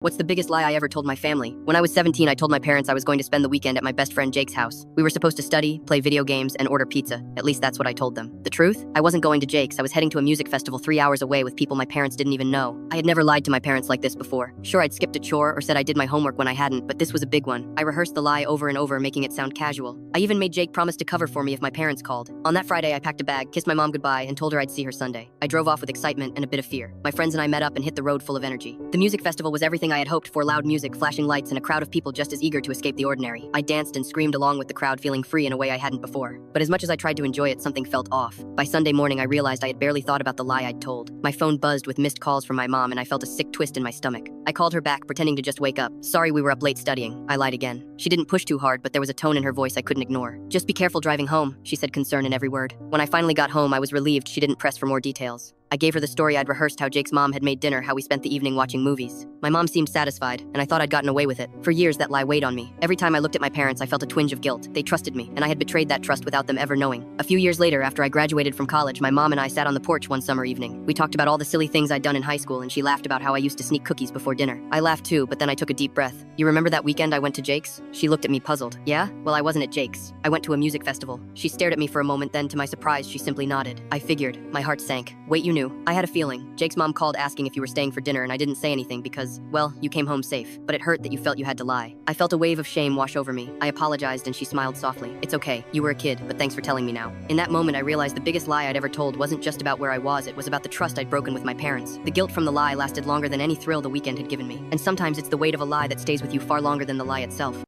What's the biggest lie I ever told my family? When I was 17, I told my parents I was going to spend the weekend at my best friend Jake's house. We were supposed to study, play video games, and order pizza. At least that's what I told them. The truth? I wasn't going to Jake's. I was heading to a music festival 3 hours away with people my parents didn't even know. I had never lied to my parents like this before. Sure, I'd skipped a chore or said I did my homework when I hadn't, but this was a big one. I rehearsed the lie over and over, making it sound casual. I even made Jake promise to cover for me if my parents called. On that Friday, I packed a bag, kissed my mom goodbye, and told her I'd see her Sunday. I drove off with excitement and a bit of fear. My friends and I met up and hit the road full of energy. The music festival was everything I had hoped for: loud music, flashing lights, and a crowd of people just as eager to escape the ordinary. I danced and screamed along with the crowd, feeling free in a way I hadn't before. But as much as I tried to enjoy it, something felt off. By Sunday morning, I realized I had barely thought about the lie I'd told. My phone buzzed with missed calls from my mom, and I felt a sick twist in my stomach. I called her back, pretending to just wake up. Sorry, we were up late studying. I lied again. She didn't push too hard, but there was a tone in her voice I couldn't ignore. Just be careful driving home, she said, concern in every word. When I finally got home, I was relieved she didn't press for more details. I gave her the story I'd rehearsed: how Jake's mom had made dinner, how we spent the evening watching movies. My mom seemed satisfied, and I thought I'd gotten away with it. For years, that lie weighed on me. Every time I looked at my parents, I felt a twinge of guilt. They trusted me, and I had betrayed that trust without them ever knowing. A few years later, after I graduated from college, my mom and I sat on the porch one summer evening. We talked about all the silly things I'd done in high school, and she laughed about how I used to sneak cookies before dinner. I laughed too, but then I took a deep breath. You remember that weekend I went to Jake's? She looked at me puzzled. Yeah? Well, I wasn't at Jake's. I went to a music festival. She stared at me for a moment, then to my surprise, she simply nodded. I figured. My heart sank. Wait, you knew. I had a feeling. Jake's mom called asking if you were staying for dinner, and I didn't say anything because, well, you came home safe. But it hurt that you felt you had to lie. I felt a wave of shame wash over me. I apologized, and she smiled softly. It's okay. You were a kid, but thanks for telling me now. In that moment, I realized the biggest lie I'd ever told wasn't just about where I was, it was about the trust I'd broken with my parents. The guilt from the lie lasted longer than any thrill the weekend had given me. And sometimes it's the weight of a lie that stays with you far longer than the lie itself.